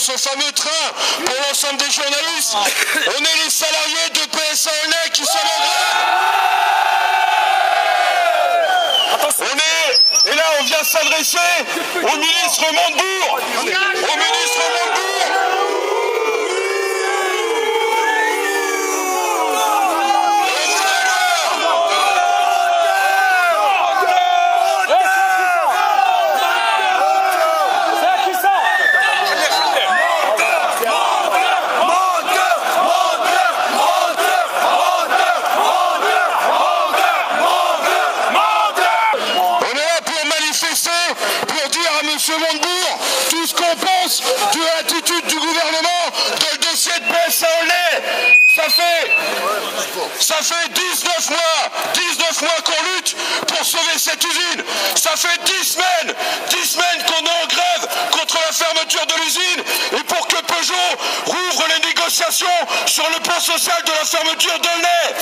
ce fameux train pour l'ensemble des journalistes. On est les salariés de PSA Aulnay qui sont en grève. Et là on vient s'adresser au ministre Montebourg. Monsieur Montebourg, tout ce qu'on pense de l'attitude du gouvernement dans le dossier de PSA Aulnay. Ça fait 19 mois qu'on lutte pour sauver cette usine. Ça fait 10 semaines qu'on est en grève contre la fermeture de l'usine et pour que Peugeot rouvre les négociations sur le plan social de la fermeture d'Aulnay.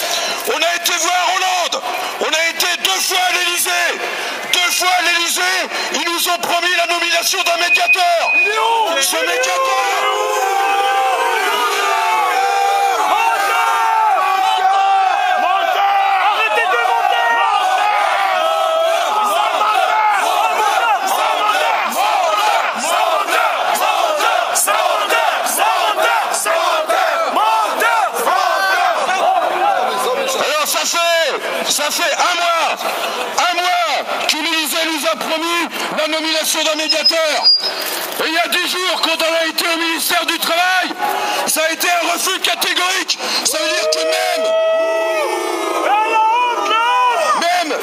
On a été voir Hollande, on a été 2 fois à l'Elysée. Ils nous ont promis la nomination d'un médiateur. Ce médiateur... Ça fait un mois que l'Élysée nous a promis la nomination d'un médiateur. Et il y a 10 jours, quand on a été au ministère du Travail, ça a été un refus catégorique. Ça veut dire que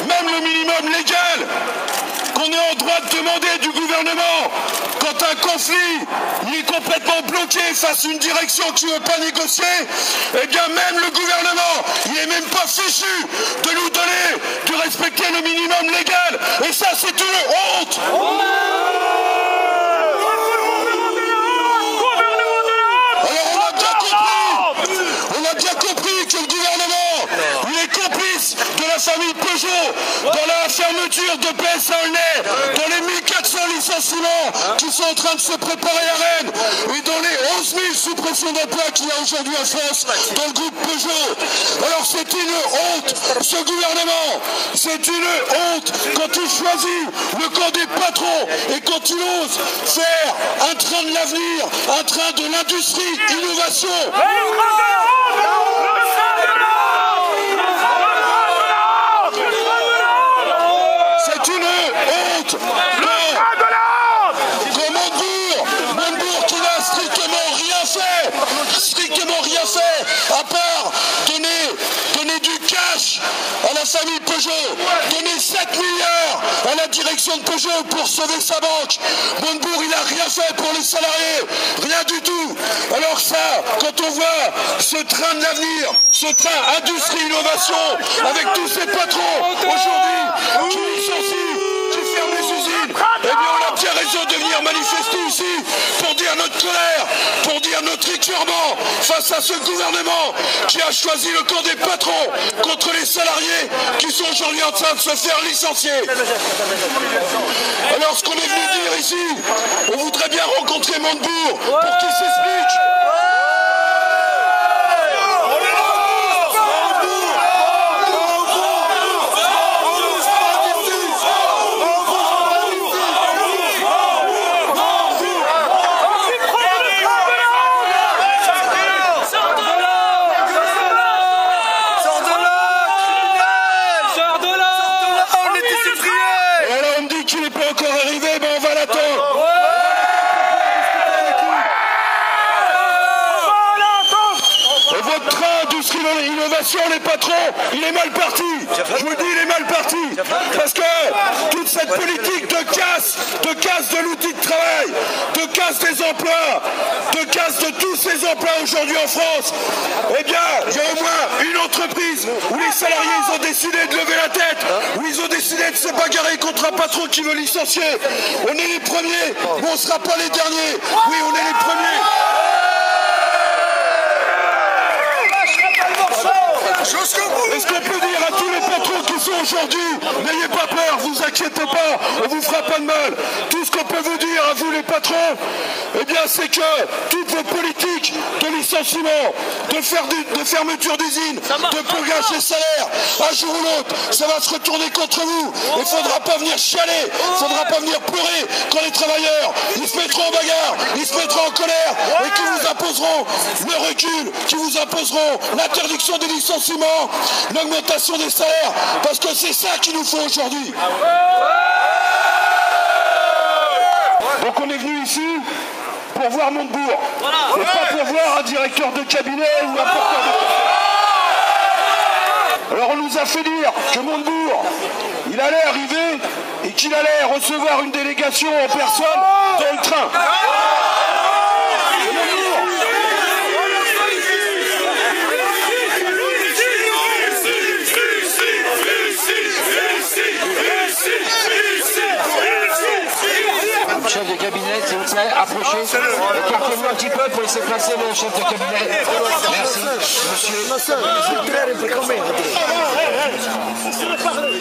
même le minimum légal qu'on est en droit de demander du gouvernement, quand un conflit il est complètement bloqué face à une direction qui ne veut pas négocier, eh bien même le gouvernement, il n'est même pas fichu de nous donner, de respecter le minimum légal. Et ça, c'est une honte. Alors on a bien compris que le gouvernement, il est complice de la famille Peugeot dans la fermeture de PSA Aulnay, dans les 1400 licenciements qui sont en train de se préparer à Rennes et dans les 11 000 suppressions d'emplois qu'il y a aujourd'hui en France dans le groupe Peugeot. Alors c'est une honte, ce gouvernement, c'est une honte quand il choisit le camp des patrons et quand il ose faire un train de l'avenir, un train de l'industrie, innovation. C'est une honte. Montebourg qui n'a strictement rien fait, à part donner du cash à la famille Peugeot, donner 7 milliards à la direction de Peugeot pour sauver sa banque. Montebourg, il n'a rien fait pour les salariés, rien du tout. Alors ça, quand on voit ce train de l'avenir, ce train industrie-innovation, avec tous ces patrons aujourd'hui qui licencient, qui ferment les usines, eh bien on a bien raison de venir manifester ici pour dire notre colère, pour dire notre écœurement face à ce gouvernement qui a choisi le camp des patrons contre les salariés qui sont aujourd'hui en train de se faire licencier. Alors ce qu'on est venu dire ici, on voudrait bien rencontrer Montebourg pour qu'il s'explique. Les patrons, il est mal parti. Je vous le dis, il est mal parti. Parce que toute cette politique de casse de l'outil de travail, de casse des emplois, de casse de tous ces emplois aujourd'hui en France, eh bien, il y a au moins une entreprise où les salariés ils ont décidé de lever la tête, où ils ont décidé de se bagarrer contre un patron qui veut licencier. On est les premiers, mais on ne sera pas les derniers. Oui, on est les premiers. Est-ce qu'on peut dire à tous les patrons qui sont aujourd'hui, n'ayez pas peur, vous inquiétez pas, on vous fera pas de mal. Tout ce qu'on peut vous dire à vous les patrons, eh bien c'est que toutes vos politiques de licenciement, de fermeture d'usines, de plongage des salaires, un jour ou l'autre, ça va se retourner contre vous. Il ne faudra pas venir chialer, il ne faudra pas venir pleurer quand les travailleurs, ils se mettront en bagarre, ils se mettront en colère et qui vous imposeront le recul, qui vous imposeront l'interdiction des licenciements, l'augmentation des salaires, parce que c'est ça qu'il nous faut aujourd'hui. Donc on est venu ici pour voir Montebourg, et pas pour voir un directeur de cabinet ou un porteur de cabinet. Alors on nous a fait dire que Montebourg, il allait arriver et qu'il allait recevoir une délégation en personne dans le train. Chef de cabinet, s'il vous plaît, approchez. Écartez-vous un petit peu pour laisser passer le chef de cabinet. Merci, monsieur.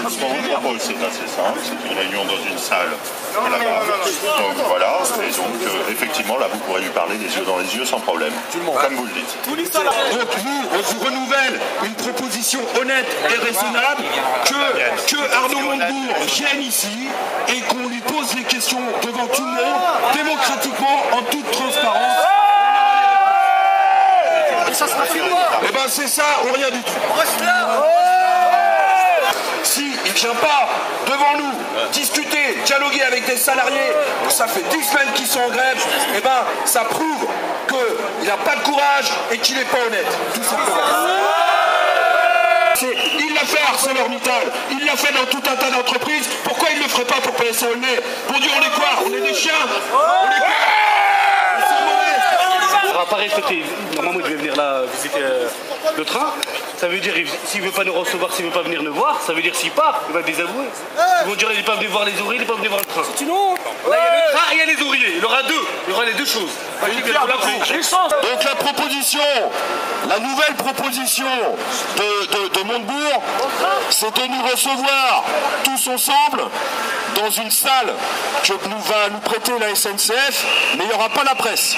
Ce qu'on propose, c'est assez simple, c'est une réunion dans une salle là-bas. Donc voilà, et donc effectivement, là, vous pourrez lui parler des yeux dans les yeux sans problème, comme vous le dites. Donc nous, on vous renouvelle une proposition honnête et raisonnable que Arnaud Montebourg vienne ici et qu'on lui pose les questions devant tout le monde, démocratiquement, en toute transparence. Et ça sera fini. Eh ben c'est ça ou rien du tout. Si il ne vient pas devant nous discuter, dialoguer avec des salariés, ça fait 10 semaines qu'ils sont en grève, eh ben ça prouve qu'il n'a pas de courage et qu'il n'est pas honnête. Tout simplement. Il l'a fait à ArcelorMittal, il l'a fait dans tout un tas d'entreprises. Pourquoi il ne le ferait pas pour PSA Aulnay? Pour dire on est quoi? On est des chiens? On est quoi? On va pas respecter. Normalement, il devait venir là visiter le train. Ça veut dire, s'il ne veut pas nous recevoir, s'il ne veut pas venir nous voir, ça veut dire s'il part, il va désavouer. Ils vont dire il n'est pas venu voir les ouvriers, il n'est pas venu voir le train. C'est une honte. Là, il y a le train et il y a les ouvriers. Il y aura deux. Il y aura les deux choses. Donc la proposition, la nouvelle proposition de Montebourg, c'est de nous recevoir tous ensemble dans une salle que va nous prêter la SNCF, mais il n'y aura pas la presse.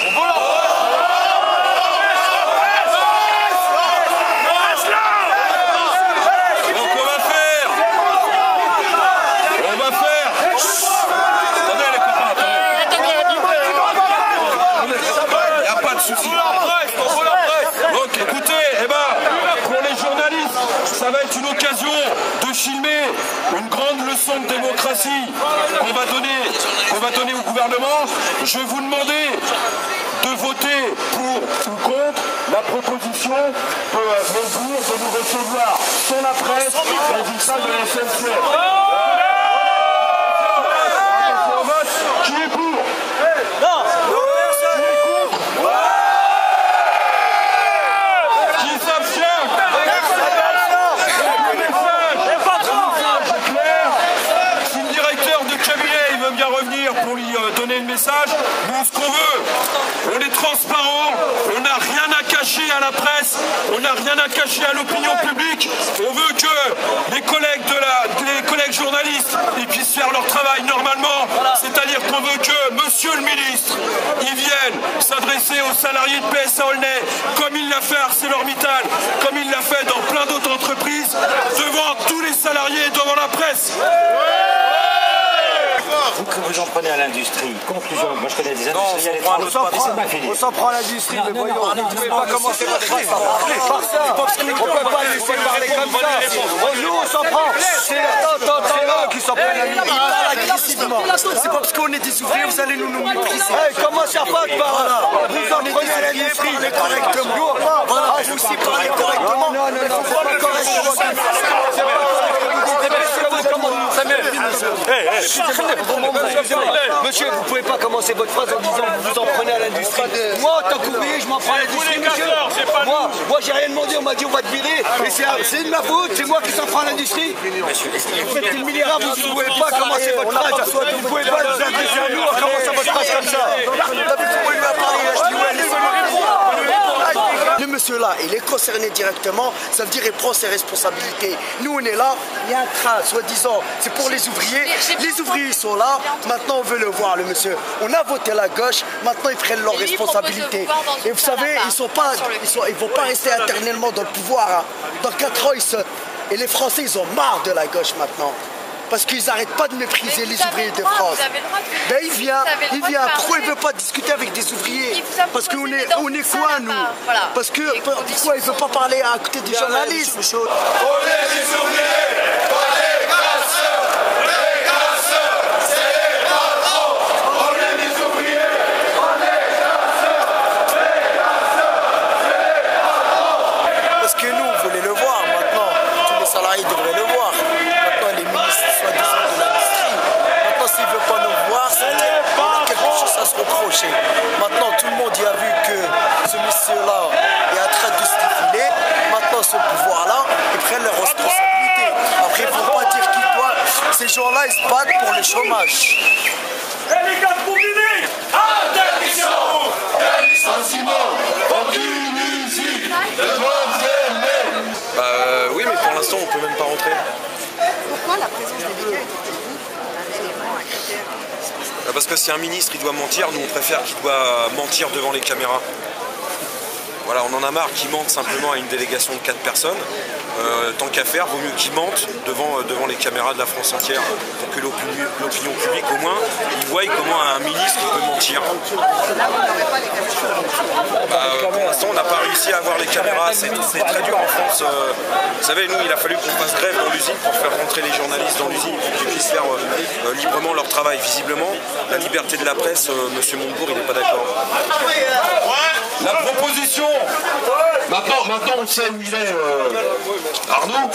Donc écoutez, pour les journalistes, ça va être une occasion de filmer une grande leçon de démocratie qu'on va donner au gouvernement. Je vais vous demander de voter pour ou contre la proposition de Montebourg de nous recevoir sans la presse dans une salle de la SNCF. Qui est pour? Pour lui donner le message, nous ce qu'on veut, on est transparent, on n'a rien à cacher à la presse, on n'a rien à cacher à l'opinion publique, on veut que les collègues journalistes ils puissent faire leur travail normalement, c'est-à-dire qu'on veut que monsieur le ministre il vienne s'adresser aux salariés de PSA Aulnay comme il l'a fait à ArcelorMittal, comme il l'a fait dans plein d'autres entreprises, devant tous les salariés, devant la presse. Vous que vous en prenez à l'industrie, conclusion, moi je connais des industriels On s'en prend à l'industrie, mais voyons, vous ne pouvez pas commencer votre phrase par ça. On ne peut pas laisser parler comme ça. Nous, on s'en prend. C'est eux qui s'en prennent à l'industrie. Ils parlent agressivement. C'est pas parce qu'on est des ouvriers, vous allez nous mépriser. Commencez à pas par là. Vous en prenez à l'industrie, mais correctement. Vous aussi parlez correctement. Non, c'est pas correctement. Monsieur, vous pouvez pas commencer votre phrase en disant vous vous en prenez à l'industrie. Moi, en tant qu'ouvrier, je m'en prends à l'industrie, monsieur. Moi, j'ai rien demandé, on m'a dit on va te virer. Et c'est de ma faute, c'est moi qui s'en prends à l'industrie. Vous êtes une milliardaire, vous ne pouvez pas commencer votre phrase. Vous ne pouvez pas nous adresser à nous en commençant votre phrase comme ça. Vous pouvez lui parler, monsieur-là, il est concerné directement, ça veut dire qu'il prend ses responsabilités. Nous, on est là, il y a un train, soi-disant, c'est pour les ouvriers. Les ouvriers, ils sont là, maintenant on veut le voir, le monsieur. On a voté la gauche, maintenant ils prennent leurs responsabilités. Et vous savez, ils vont pas rester éternellement dans le pouvoir. Hein. Dans 4 ans, et les Français, ils ont marre de la gauche maintenant. Parce qu'ils n'arrêtent pas de mépriser les ouvriers de France. Ben il vient. Pourquoi il ne veut pas discuter avec des ouvriers? Parce qu'on est quoi, nous? Parce que pourquoi il ne veut pas parler à côté des journalistes? On est des ouvriers, pas des grasseurs, c'est les patrons. On est des ouvriers, pas des grasseurs, c'est les patrons. Parce que nous, on voulait le voir maintenant. Tous les salariés devraient le voir. Maintenant, les ministres, soi-disant de l'industrie. Maintenant, s'ils ne veulent pas nous voir, ça veut dire qu'on a quelque chose à se reprocher. Maintenant, tout le monde y a vu que ce monsieur-là est en train de se défiler. Maintenant, ce pouvoir-là, ils prennent leurs responsabilités. Après, il ne faut pas dire qu'ils doivent. Ces gens-là, ils se battent pour le chômage. Et les gars, pour finir, interdiction des licenciements en Tunisie, le monde fermé. Oui, mais pour l'instant, on ne peut même pas rentrer. Pourquoi la présence des médias est pour vous un élément, un critère? Parce que si un ministre il doit mentir, nous on préfère qu'il doit mentir devant les caméras. Voilà, on en a marre qu'il mente simplement à une délégation de 4 personnes. Tant qu'à faire, vaut mieux qu'il mente devant les caméras de la France entière pour que l'opinion publique au moins il voie comment un ministre peut mentir. Pour l'instant on n'a pas réussi à avoir les caméras, c'est très dur en France. Vous savez, nous il a fallu qu'on fasse grève dans l'usine pour faire rentrer les journalistes dans l'usine pour qu'ils puissent faire librement leur travail. Visiblement, la liberté de la presse, M. Montebourg il n'est pas d'accord. La proposition, maintenant on sait où il est, Arnaud.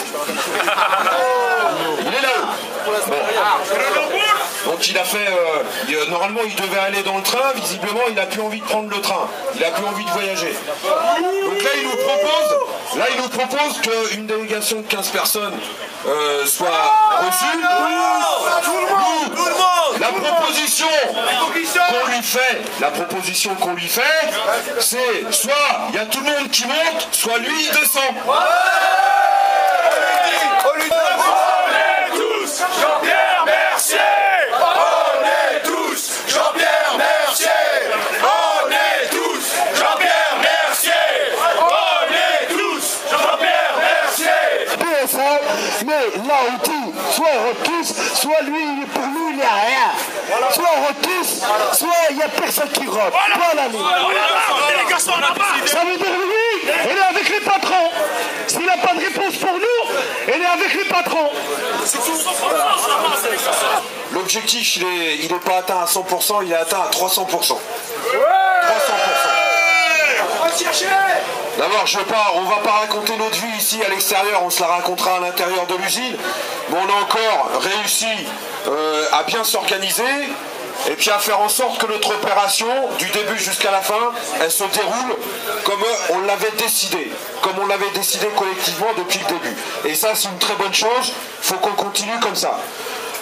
Il est là-haut. Bon. Donc il a fait, normalement il devait aller dans le train, visiblement il n'a plus envie de prendre le train, il n'a plus envie de voyager. Donc là il nous propose qu'une délégation de 15 personnes soit reçue. La proposition qu'on lui fait, c'est soit il y a tout le monde qui monte, soit lui il descend. On est tous Jean-Pierre Mercier. On est tous Jean-Pierre Mercier. On est tous Jean-Pierre Mercier. On est tous Jean-Pierre Mercier. PSA, mais là on dit, soit on repousse, soit lui, pour nous il n'y a rien. Soit on repousse, soit il n'y a personne qui rote. Voilà les Ça veut dire lui, il est avec les patrons. S'il n'a pas de réponse pour nous, il est avec les patrons. L'objectif, il n'est pas atteint à 100%, il est atteint à 300%. 300%. D'abord, on ne va pas raconter notre vie ici à l'extérieur, on se la racontera à l'intérieur de l'usine. Mais on a encore réussi à bien s'organiser et puis à faire en sorte que notre opération, du début jusqu'à la fin, elle se déroule comme on l'avait décidé, comme on l'avait décidé collectivement depuis le début. Et ça, c'est une très bonne chose, il faut qu'on continue comme ça.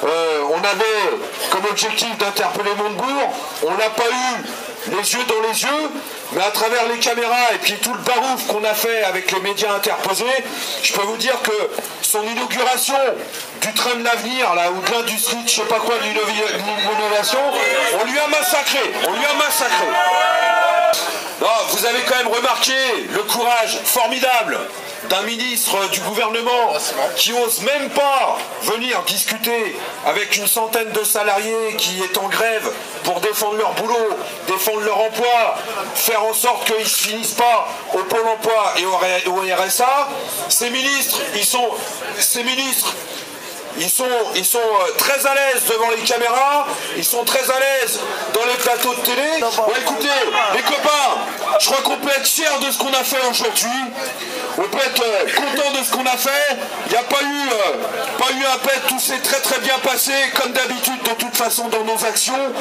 On avait comme objectif d'interpeller Montebourg, on n'a pas eu les yeux dans les yeux, mais à travers les caméras et puis tout le barouf qu'on a fait avec les médias interposés, je peux vous dire que son inauguration du train de l'avenir, là, ou de l'industrie, je sais pas quoi, de l'innovation, on lui a massacré, Non, vous avez quand même remarqué le courage formidable d'un ministre du gouvernement qui ose même pas venir discuter avec une centaine de salariés qui est en grève pour défendre leur boulot, défendre leur emploi, faire en sorte qu'ils ne finissent pas au Pôle emploi et au RSA. Ces ministres, ils sont très à l'aise devant les caméras, ils sont très à l'aise dans les plateaux de télé. Bon, écoutez, les copains, je crois qu'on peut être fiers de ce qu'on a fait aujourd'hui. On peut être content de ce qu'on a fait. Il n'y a pas eu un pet, tout s'est très très bien passé, comme d'habitude de toute façon dans nos actions.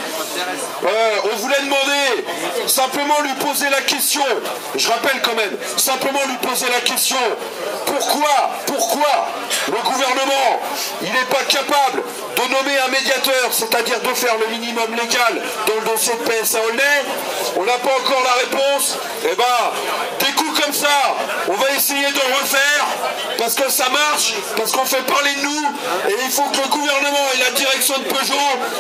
On voulait demander, simplement lui poser la question, je rappelle quand même, simplement lui poser la question, pourquoi le gouvernement il n'est pas capable de nommer un médiateur, c'est-à-dire de faire le minimum légal dans le dossier de PSA Aulnay, on n'a pas encore la réponse, et des coups comme ça, on va essayer de refaire, parce que ça marche, parce qu'on fait parler de nous, et il faut que le gouvernement et la direction de Peugeot,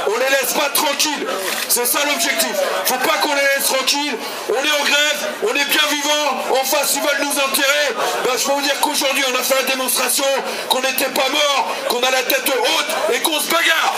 on les laisse pas tranquilles. C'est ça l'objectif. Faut pas qu'on les laisse tranquilles. On est en grève, on est bien vivants, en face ils veulent nous enterrer. Je peux vous dire qu'aujourd'hui on a fait la démonstration, qu'on n'était pas mort, qu'on a la tête haute et qu'on se bagarre.